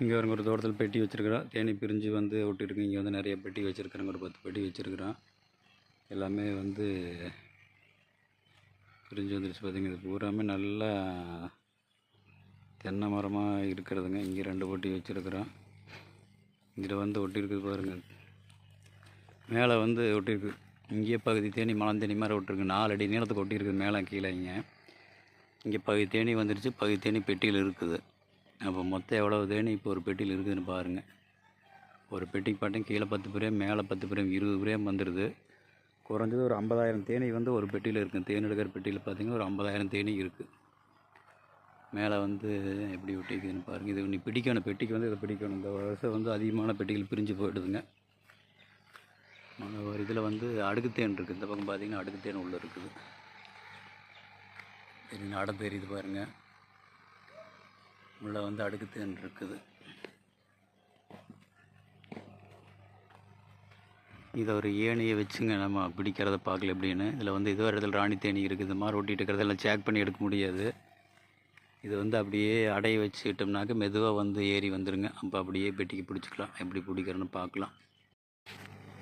இங்கே ஒரு தோட்டத்தில் பெட்டி வச்சுருக்குறோம். தேனி பிரிஞ்சு வந்து ஒட்டிருக்கு. இங்கே வந்து நிறைய பெட்டி வச்சுருக்குறாங்க. ஒரு 10 பெட்டி வச்சுருக்குறோம். எல்லாமே வந்து பிரிஞ்சு வந்துடுச்சு. பார்த்திங்க, இது பூராமே நல்லா தென்னை மரமாக இருக்கிறதுங்க. இங்கே 2 பெட்டி வச்சுருக்குறோம். இதில் வந்து ஒட்டியிருக்குது பாருங்கள். மேலே வந்து ஒட்டியிருக்கு. இங்கேயே பகுதி தேனி மலந்தேனி மாதிரி ஒட்டிருக்கு. 4 அடி நீளத்துக்கு ஒட்டியிருக்குது மேலே கீழே. இங்கே பகுதி தேனி வந்துடுச்சு. பகுதி தேனி பெட்டியில் இருக்குது. அப்போ மொத்தம் எவ்வளோ தேனி இப்போ ஒரு பெட்டியில் இருக்குதுன்னு பாருங்கள். ஒரு பெட்டிக்கு பார்த்தீங்கன்னா கீழே 10 பிரேம், மேலே 10 பிரேம், 20 பிரேம் வந்துடுது. குறைஞ்சது ஒரு 50,000 தேனி வந்து ஒரு பெட்டியில் இருக்குது. தேன் எடுக்கிற பெட்டியில் பார்த்திங்கன்னா ஒரு 50,000 தேனி இருக்குது. மேலே வந்து எப்படி ஒட்டிக்குதுன்னு பாருங்கள். இது நீ பிடிக்கணும், பெட்டிக்கு வந்து இதை பிடிக்கணும். இந்த வருஷம் வந்து அதிகமான பெட்டிகள் பிரிஞ்சு போயிடுதுங்க. ஒரு இதில் வந்து அடுக்கு தேன் இருக்குது. இந்த பக்கம் பார்த்திங்கன்னா அடுக்கு தேன் உள்ளே இருக்குது. தெரியுங்க, அடை தெரியுது பாருங்கள். உள்ளே வந்து அடுக்கு தேன் இருக்குது. இதை ஒரு ஏணியை வச்சுங்க நம்ம பிடிக்கிறத பார்க்கல எப்படின்னு. இதில் வந்து இது ஒரு இடத்துல ராணி தேனி இருக்குது. இந்த மாதிரி ஒட்டிகிட்டு இருக்கிறதெல்லாம் சேக் பண்ணி எடுக்க முடியாது. இது வந்து அப்படியே அடைய வச்சுக்கிட்டோம்னாக்க மெதுவாக வந்து ஏறி வந்துடுங்க. அப்போ அப்படியே பெட்டிக்கு பிடிச்சிக்கலாம். எப்படி பிடிக்கிறோன்னு பார்க்கலாம்.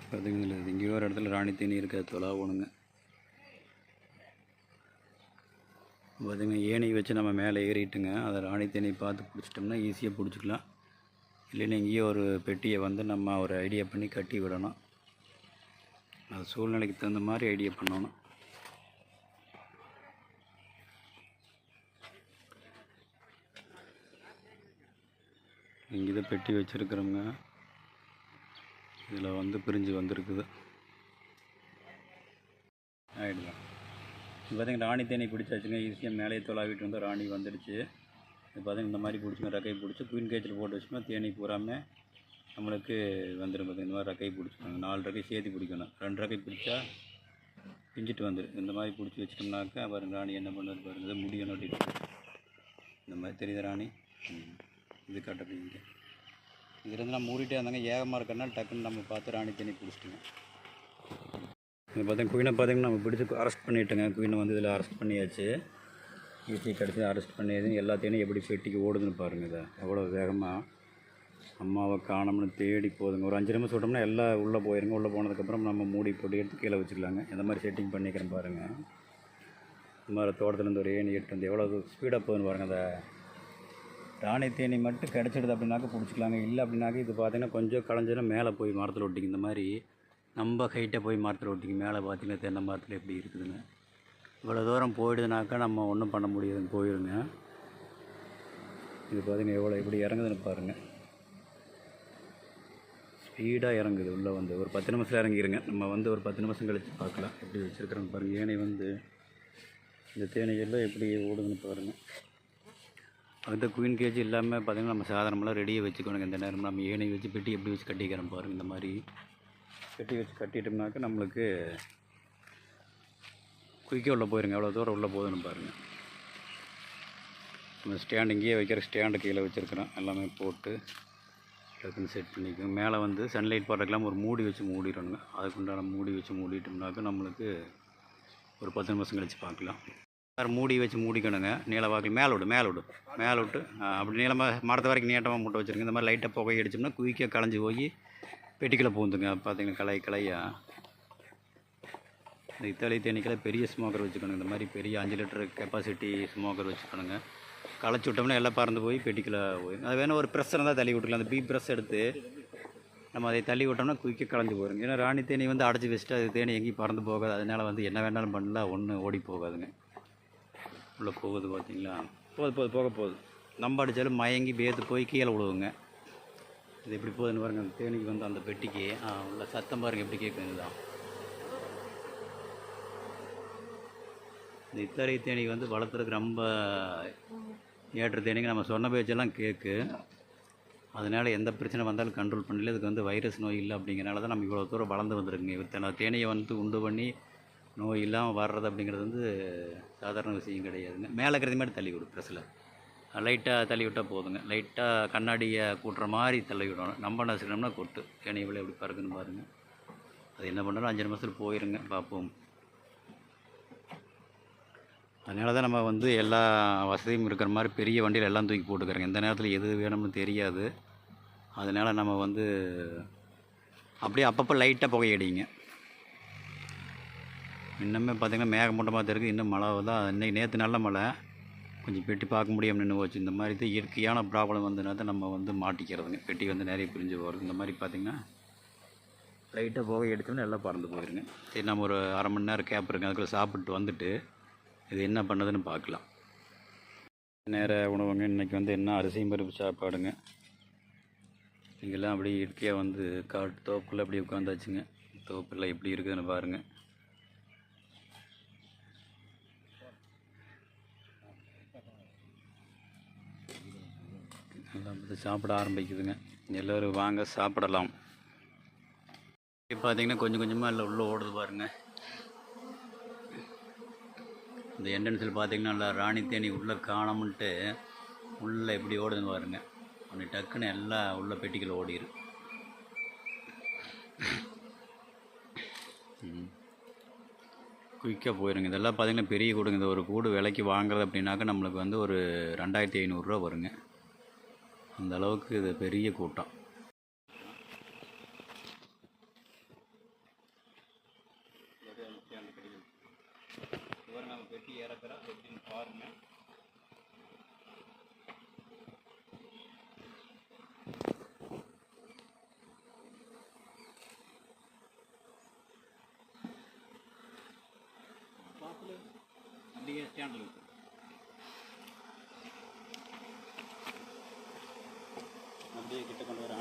பார்த்தீங்களா, இங்கே ஒரு இடத்துல ராணி தேனி இருக்காது, தொலாவணுங்க. பார்த்திங்கன்னா ஏணி வச்சு நம்ம மேலே ஏறிட்டுங்க. அதை ராணி தேனி பார்த்து பிடிச்சிட்டோம்னா ஈஸியாக பிடிச்சிக்கலாம். இல்லைன்னா இங்கேயே ஒரு பெட்டியை வந்து நம்ம ஒரு ஐடியா பண்ணி கட்டி விடணும். அது சூழ்நிலைக்கு தகுந்த மாதிரி ஐடியா பண்ணணும். இங்கே தான் பெட்டி வச்சுருக்குறோங்க. இதில் வந்து பிரிஞ்சு வந்திருக்குது. ஆகிடுதான். இப்போ பார்த்திங்கன்னா ராணி தேனி பிடிச்சாச்சுங்க. ஈஸியாக மேலே தொலாவிட்டு வந்து ராணி வந்துடுச்சு. இப்போ பார்த்திங்கன்னா இந்த மாதிரி பிடிச்சிங்க, ரக்கை பிடிச்சி குயின் கேஜில் போட்டு வச்சோம்னா தேனி பூராமே நம்மளுக்கு வந்துடும். பார்த்திங்க, இந்த மாதிரி ரக்கை பிடிச்சிக்கோங்க. 4 ரக்கை சேர்த்து பிடிக்கணும். 2 ரக்கை பிடிச்சா பிஞ்சிட்டு வந்துடும். இந்த மாதிரி பிடிச்சி வச்சிட்டோம்னாக்கா பாருங்கள் ராணி என்ன பண்ணுறது பாருங்கள். இதை முடிய நோட்டிட்டு இந்த மாதிரி தெரியுது ராணி. இது கட்டப்பீங்க. இதுலேருந்து நம்ம மூடிட்டே இருந்தாங்க. ஏகமாக இருக்கிறனால டக்குன்னு நம்ம பார்த்து ராணி தேனி பிடிச்சிட்டுங்க. இது பார்த்தீங்கன்னா குயினை பார்த்திங்கன்னா நம்ம பிடிச்சி அரெஸ்ட் பண்ணிவிட்டுங்க. குயினை வந்து இதில் அரெஸ்ட் பண்ணியாச்சு. ஈஸி கிடச்சி அரெஸ்ட் பண்ணியது. எல்லா தேனையும் எப்படி பெட்டிக்கு ஓடுதுன்னு பாருங்கள். இதை எவ்வளோ வேகமாக அம்மாவை காணோம்னு தேடி போதுங்க. ஒரு 5 நிமிஷம் விட்டோம்னா எல்லாம் உள்ளே போயிருங்க. உள்ளே போனதுக்கப்புறம் நம்ம மூடி போட்டு எடுத்து கீழே வச்சுக்கலாங்க. எந்த மாதிரி செட்டிங் பண்ணிக்கிறேன் பாருங்கள். இந்த மாதிரி தோட்டத்துலேருந்து ஒரு ஏணி எட்டு வந்து எவ்வளோ ஸ்பீடாக போகுதுன்னு பாருங்கள். அந்த ராணி தேனி மட்டும் கிடச்சிடுது அப்படின்னாக்க பிடிச்சிக்கலாங்க. இல்லை அப்படின்னாக்க இது பார்த்திங்கன்னா கொஞ்சம் களைஞ்சதுன்னா மேலே போய் மரத்தில் ஒட்டிங்க. இந்த மாதிரி நம்ம ஹைட்டாக போய் மரத்தில் ஒட்டிங்க. மேலே பார்த்திங்கன்னா தென்னை மரத்தில் எப்படி இருக்குதுன்னு. இவ்வளோ தூரம் போயிடுதுனாக்கா நம்ம ஒன்றும் பண்ண முடியாதுன்னு போயிடுங்க. இது பார்த்திங்கன்னா எவ்வளோ எப்படி இறங்குதுன்னு பாருங்கள். ஸ்பீடாக இறங்குது. உள்ளே வந்து ஒரு 10 நிமிஷத்தில் இறங்கிடுங்க. நம்ம வந்து ஒரு 10 நிமிஷம் கழித்து பார்க்கலாம் எப்படி வச்சுருக்குறோன்னு பாருங்கள். ஏனை வந்து இந்த தேனீகள்லாம் எப்படி ஓடுதுன்னு பாருங்கள். அந்த குயின் கேஜ் இல்லாமல் பார்த்திங்கன்னா நம்ம சாதாரணமெல்லாம் ரெடியாக வச்சுக்கணுங்க. இந்த நேரம் நம்ம ஏனை வச்சு பெட்டி எப்படி வச்சு கட்டிக்கிறோம் பாருங்கள். இந்த மாதிரி பெட்டி வச்சு கட்டிட்டோம்னாக்கா நம்மளுக்கு குயிக்காக உள்ளே போயிருங்க. எவ்வளோ தூரம் உள்ளே போகுதுன்னு பாருங்கள். நம்ம ஸ்டாண்ட் இங்கேயே வைக்கிற ஸ்டாண்டு கீழே வச்சுருக்குறோம். எல்லாமே போட்டு டக்குன்னு செட் பண்ணிக்கோங்க. மேலே வந்து சன்லைட் போடுறதுக்கெல்லாம் ஒரு மூடி வச்சு மூடிடணுங்க. அதுக்குண்டான மூடி வச்சு மூடிட்டோம்னாக்கா நம்மளுக்கு ஒரு 10 நிமிஷம் கழித்து பார்க்கலாம். வேறு மூடி வச்சு மூடிக்கணுங்க. நீள வாக்கில் மேலே விட்டு அப்படி நீளமாக மரத்து வரைக்கும் நீட்டமாக மூட்டை வச்சுருங்க. இந்த மாதிரி லைட்டாக புகை அடிச்சோம்னா குயிக்காக களைஞ்சி போய் பெட்டிக்குள்ளே பூந்துங்க. பார்த்திங்கன்னா கலையாக இந்த இத்தாலி தேனீக்களை பெரிய ஸ்மோக்கர் வச்சுக்கணுங்க. இந்த மாதிரி பெரிய 5 லிட்டர் கெப்பாசிட்டி ஸ்மோக்கர் வச்சுக்கணுங்க. களைச்சி விட்டோம்னா எல்லாம் பறந்து போய் பெட்டிக்குள்ளே போயிடும். அது வேணும் ஒரு ப்ரெஸ் இருந்தால் தள்ளி விட்டுக்கலாம். அந்த பீப் ப்ரெஸ் எடுத்து நம்ம அதை தள்ளி விட்டோம்னா குயிக்காக களைஞ்சி போயிடும். ஏன்னா ராணி தேனி வந்து அடைச்சி வச்சுட்டு அது தேனி எங்கேயும் பறந்து போகாது. அதனால் வந்து என்ன வேணாலும் பண்ணலாம், ஒன்றும் ஓடி போகாதுங்க. உள்ளே போகுது பார்த்திங்களா. போக போகுது. நம்ம அடித்தாலும் மயங்கி பேத்து போய் கீழே விழுவுங்க. இது எப்படி போகுதுன்னு பாருங்கள். அந்த தேனிக்கு வந்து அந்த பெட்டிக்கு உள்ள சத்தம் பாருங்கள் எப்படி கேட்குதுங்களா. இந்த இத்தாலி தேனி வந்து வளர்த்துறதுக்கு ரொம்ப ஏற்ற தேனிக்கு நம்ம சொன்ன பேச்செல்லாம் கேட்கு. அதனால் எந்த பிரச்சனை வந்தாலும் கண்ட்ரோல் பண்ணல. இதுக்கு வந்து வைரஸ் நோய் இல்லை அப்படிங்கிறனால தான் நம்ம இவ்வளோ தூரம் வளர்ந்து வந்துருக்குங்க. இத்தனை தேனியை வந்து உண்டு பண்ணி நோய் இல்லாமல் வர்றது அப்படிங்கிறது வந்து சாதாரண விஷயம் கிடையாதுங்க. மேலே இருக்கிறது மாதிரி தள்ளி விடும். ப்ரெஸ்ஸில் லைட்டாக தள்ளி விட்டால் போதுங்க. லைட்டாக கண்ணாடியை கூட்டுற மாதிரி தள்ளி விடணும். நம்ம நசுக்கணும்னா கொட்டு. தேனி இவ்வளோ எப்படி பறக்குன்னு பாருங்கள். அது என்ன பண்ணாலும் 5 நிமிஷத்தில் போயிருங்க. பார்ப்போம். அதனால தான் நம்ம வந்து எல்லா வசதியும் இருக்கிற மாதிரி பெரிய வண்டியில் எல்லாம் தூக்கி போட்டுக்கிறோங்க. எந்த நேரத்தில் எது வேணும்னு தெரியாது. அதனால் நம்ம வந்து அப்படியே அப்பப்போ லைட்டாக புகையடிங்க. இன்னுமே பார்த்திங்கன்னா மேகமூட்டமாக தான் இருக்குது. இன்னும் மழை தான். இன்றைக்கி நேற்று நல்ல மழை, கொஞ்சம் பெட்டி பார்க்க முடியாமல் நின்று போச்சு. இந்த மாதிரி தான் இயற்கையான ப்ராப்ளம் வந்ததுனா தான் நம்ம வந்து மாட்டிக்கிறதுங்க. பெட்டி வந்து நிறைய பிரிஞ்சு போகிறது. இந்த மாதிரி பார்த்திங்கன்னா லைட்டாக புகை அடித்தோன்னே எல்லாம் பறந்து போயிருங்க. சரி, நம்ம ஒரு அரை மணி நேரம் கேப் இருக்குங்க, அதுக்குள்ளே சாப்பிட்டு வந்துட்டு இது என்ன பண்ணுறதுன்னு பார்க்கலாம். நேர உணவுங்க. இன்றைக்கி வந்து என்ன அரிசியும் பருப்பு சாப்பாடுங்க. இங்கெல்லாம் அப்படியே இயற்கையாக வந்து காட்டு தோப்புக்குள்ளே அப்படியே உட்காந்தாச்சுங்க. தோப்பெல்லாம் எப்படி இருக்குதுன்னு பாருங்கள். எல்லாம் வந்து சாப்பிட ஆரம்பிக்குதுங்க. எல்லோரும் வாங்க சாப்பிடலாம். இப்போ பார்த்தீங்கன்னா கொஞ்சம் கொஞ்சமாக இல்லை உள்ளே ஓடுது பாருங்கள். இந்த என்ட்ரன்ஸில் பார்த்தீங்கன்னா நல்லா ராணி தேனி உள்ளே காணாமன்ட்டு உள்ளே எப்படி ஓடுதுன்னு பாருங்க. அப்படி டக்குன்னு எல்லாம் உள்ள பெட்டிக்குள்ள ஓடிடு. குயிக்காக போயிருங்க. இதெல்லாம் பார்த்தீங்கன்னா பெரிய கூடுங்க. இந்த ஒரு கூடு விலைக்கு வாங்குறது அப்படின்னாக்கா நம்மளுக்கு வந்து ஒரு 2500 வருங்க. அந்த அளவுக்கு இது பெரிய கூட்டம். பெட்டி இறக்குறா எப்படின்னு பாருங்க. அப்படியே ஸ்டாண்டில் இருக்கு. அப்படியே கிட்ட கொண்டு வர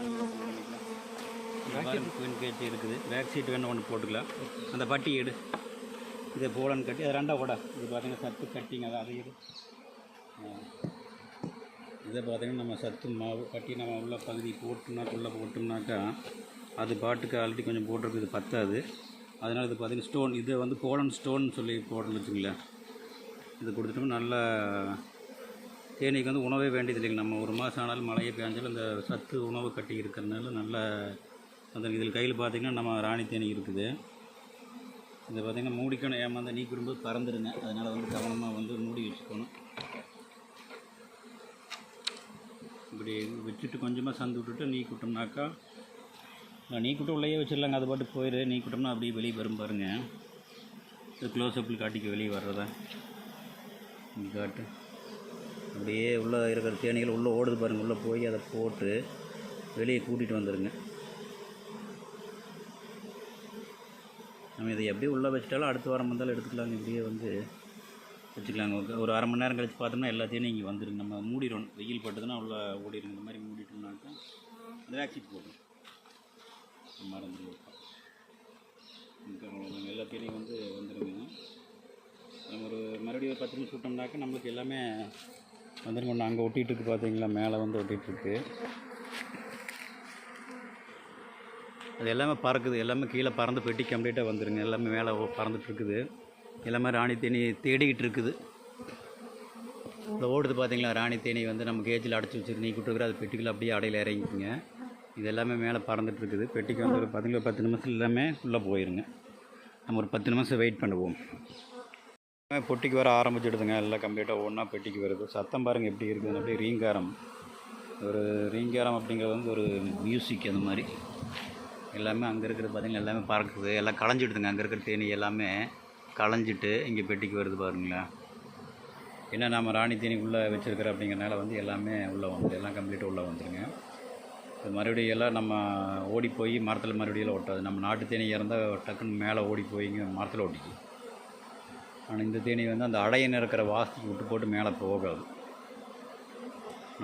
குயின் கேஜ் இருக்குது. பேக் சீட் வேணும் ஒன்று போட்டுக்கலாம். அந்த பட்டி எடு. இதை போலன்னு கட்டி அது ரெண்டாக கூட இது பார்த்திங்கன்னா சத்து கட்டிங்க. அதை எடு. இதை பார்த்திங்கன்னா நம்ம சத்து மாவு கட்டி நம்ம உள்ள பகுதி உள்ளே போட்டோம்னாக்கா அது பாட்டுக்கு ஆல்ரெடி கொஞ்சம் போட்டிருக்கு. இது பத்தாது. அதனால் இது பார்த்திங்கன்னா ஸ்டோன், இதை வந்து போலன் ஸ்டோன் சொல்லி போடணும்னு வச்சுங்களேன். இது கொடுத்துட்டோம்னா நல்லா தேனீக்கு வந்து உணவே வேண்டியது இல்லைங்க. நம்ம ஒரு மாதம் ஆனாலும் மழையே பேஞ்சாலும் இந்த சத்து உணவு கட்டி இருக்கிறதுனால நல்லா அந்த இதில் கையில் பார்த்திங்கன்னா நம்ம ராணி தேனி இருக்குது. இதை பார்த்திங்கன்னா மூடிக்கணும். ஏமாந்தால் நீக்கி விடும்போது பறந்துடுங்க. அதனால் வந்து கவனமாக வந்து மூடி வச்சுக்கணும். இப்படி வச்சுட்டு கொஞ்சமாக சந்து விட்டுட்டு நீக்கி விட்டோம்னாக்கா நீக்கி விட்டு உள்ளேயே வச்சிடலாங்க. அது பாட்டு போயிடு. நீக்கி விட்டோம்னா அப்படியே வெளியே வரும் பாருங்கள். இது க்ளோஸ்அப்பில் காட்டிக்க வெளியே வர்றதா காட்டு. அப்படியே உள்ளே இருக்கிற தேனீகள் உள்ளே ஓடுது பாருங்கள். உள்ளே போய் அதை போட்டு வெளியே கூட்டிகிட்டு வந்துடுங்க. நம்ம இதை எப்படி உள்ளே வச்சுட்டாலும் அடுத்த வாரம் வந்தாலும் எடுத்துக்கலாங்க. இப்படியே வந்து வச்சுக்கலாங்க. ஒரு அரை மணி நேரம் கழித்து பார்த்தோம்னா எல்லாத்தையும் இங்கே வந்துடுங்க. நம்ம மூடிடணும். வெயில் பட்டதுன்னா உள்ள ஓடிடுங்க. இந்த மாதிரி மூடிட்டோம்னாக்கா அந்த வேக்சிட் போடணும். மறந்து எல்லாத்தையும் வந்து வந்துடுங்க. நம்ம ஒரு மறுபடியும் 10 நிமிஷம் விட்டோம்னாக்கா நம்மளுக்கு எல்லாமே வந்துடுங்க. ஒன்று அங்கே ஒட்டிகிட்டு பார்த்தீங்களா, மேலே வந்து ஒட்டிகிட்ருக்கு. அது எல்லாமே பறக்குது. எல்லாமே கீழே பறந்து பெட்டி கம்ப்ளீட்டாக வந்துடுங்க. எல்லாமே மேலே பறந்துட்டுருக்குது. எல்லாமே ராணி தேனி தேடிக்கிட்டு இருக்குது. இந்த ஓடுது பார்த்தீங்களா ராணி தேனி வந்து நம்ம கேஜில் அடைச்சி வச்சுருக்கு. நீ கொடுத்துருக்குற அது பெட்டிக்குள்ள அப்படியே அடையில் இறங்கிக்குங்க. இது எல்லாமே மேலே பறந்துட்டுருக்குது. பெட்டிக்கு வந்து பார்த்தீங்கன்னா 10 நிமிஷம் எல்லாமே உள்ளே போயிருங்க. நம்ம ஒரு 10 நிமிஷம் வெயிட் பண்ணுவோம். பொட்டிக்கு வர ஆரம்பிச்சிடுதுங்க. எல்லாம் கம்ப்ளீட்டாக ஒன்றா பெட்டிக்கு வருது. சத்தம் பாருங்கள் எப்படி இருக்குதுன்னு. அப்படியே ரீங்காரம். ஒரு ரீங்காரம் அப்படிங்கிறது வந்து ஒரு மியூசிக். அந்த மாதிரி எல்லாமே அங்கே இருக்கிறது பார்த்திங்கன்னா எல்லாமே பறக்குது. எல்லாம் களைஞ்சிடுதுங்க. அங்கே இருக்கிற தேனி எல்லாமே களைஞ்சிட்டு இங்கே பெட்டிக்கு வருது பாருங்களேன். ஏன்னா நம்ம ராணி தேனி உள்ளே வச்சுருக்கிற அப்படிங்கிறனால வந்து எல்லாமே உள்ளே வந்து எல்லாம் கம்ப்ளீட்டாக உள்ளே வந்துடுங்க. மறுபடியும் எல்லாம் நம்ம ஓடி போய் மரத்தில் மறுபடியும் ஒட்டாது. நம்ம நாட்டு தேனி இறந்தால் டக்குன்னு மேலே ஓடி போய்ங்க மரத்தில் ஒட்டிக்கும். ஆனால் இந்த தேனி வந்து அந்த அடையின்னு இருக்கிற வாசத்துக்கு விட்டு போட்டு மேலே போகாது.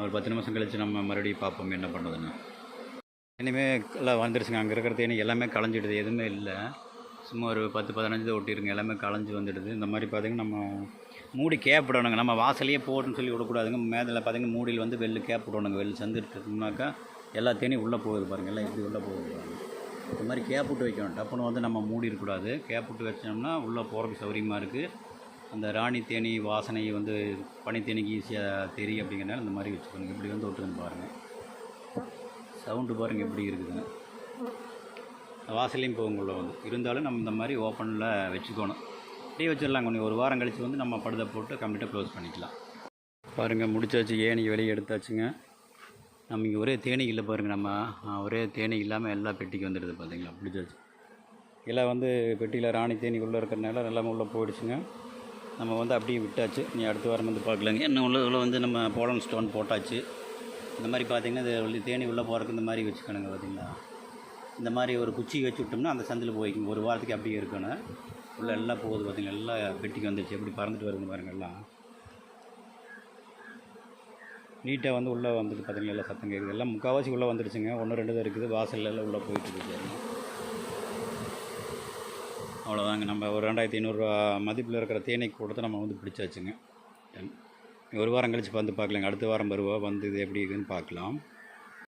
ஒரு 10 நிமிஷம் கழித்து நம்ம மறுபடியும் பார்ப்போம் என்ன பண்ணுறதுன்னு. இனிமேல் எல்லாம் வந்துடுச்சுங்க. அங்கே இருக்கிற தேனி எல்லாமே களைஞ்சிடுது. எதுவுமே இல்லை. சும்மா ஒரு 10-15 தான் ஒட்டிடுங்க. எல்லாமே களைஞ்சி வந்துடுது. இந்த மாதிரி பார்த்திங்கன்னா நம்ம மூடி கேப் விடணுங்க. நம்ம வாசலையே போட்டுன்னு சொல்லி விடக்கூடாதுங்க. மேலே பார்த்திங்கன்னா மூடியில் வந்து வெளில கேப் விடணுங்க. வெளில சந்துட்டுனாக்கா எல்லா தேனியும் உள்ளே போகுது பாருங்கள். எல்லாம் எப்படி உள்ளே போகுது பாருங்கள். இந்த மாதிரி கேப் விட்டு வைக்கணும். டப்புன்னு வந்து நம்ம மூடிடக்கூடாது. கேப் விட்டு வச்சோம்னா உள்ளே போகிறதுக்கு சௌகரியமாக இருக்குது. அந்த ராணி தேனி வாசனை வந்து பனி தேனிக்கு ஈஸியாக தெரியும். அப்படிங்கிறனால இந்த மாதிரி வச்சுக்கணும். இப்படி வந்து விட்டுருந்து பாருங்கள். சவுண்டு பாருங்கள் எப்படி இருக்குதுங்க. வாசலையும் போகுங்குள்ள வந்து இருந்தாலும் நம்ம இந்த மாதிரி ஓப்பனில் வச்சுக்கணும். அப்படியே வச்சிடலாம். கொஞ்சம் ஒரு வாரம் கழித்து வந்து நம்ம படுதை போட்டு கம்ப்ளீட்டாக க்ளோஸ் பண்ணிக்கலாம். பாருங்கள் முடிச்சாச்சு, ஏணி வெளியே எடுத்தாச்சுங்க. நம்ம இங்கே ஒரே தேனி இல்லை பாருங்கள், நம்ம ஒரே தேனி இல்லாமல் எல்லா பெட்டிக்கு வந்துடுது பார்த்தீங்களா, பிடிச்சாச்சு. எல்லாம் வந்து பெட்டியில் ராணி தேனி உள்ளே இருக்கிறனால எல்லாமே உள்ளே போயிடுச்சுங்க. நம்ம வந்து அப்படியே விட்டாச்சு. நீ அடுத்த வாரம் வந்து பார்க்கலாங்க. என்ன உள்ள வந்து நம்ம போலன் ஸ்டோன் போட்டாச்சு. இந்த மாதிரி பார்த்திங்கன்னா இது தேனி உள்ளே போகிறதுக்கு இந்த மாதிரி வச்சுக்கணுங்க பார்த்தீங்களா. இந்த மாதிரி ஒரு குச்சி வச்சு விட்டோம்னா அந்த சந்தில் போய்க்குங்க. ஒரு வாரத்துக்கு அப்படியே இருக்கணும். உள்ளே எல்லாம் போகுது பார்த்திங்களா, எல்லாம் பெட்டிக்கு வந்துடுச்சு. எப்படி பறந்துட்டு வருதுன்னு பாருங்கள். எல்லாம் நீட்டாக வந்து உள்ளே வந்துட்டு பார்த்திங்கன்னா எல்லாம் சத்தம் கேட்குது. எல்லாம் முக்கால்வாசி உள்ளே வந்துடுச்சுங்க. 1-2 தான் இருக்குது. வாசலில் எல்லாம் உள்ளே போயிட்டு இருக்குது. அவ்வளோதாங்க. நம்ம ஒரு 2500 மதிப்பில் இருக்கிற தேனை கொடுத்து நம்ம வந்து பிடிச்சாச்சுங்க. ஒரு வாரம் கழித்து வந்து பார்க்கலாங்க. அடுத்த வாரம் வருவா வந்து இது எப்படி இருக்குதுன்னு பார்க்கலாம்.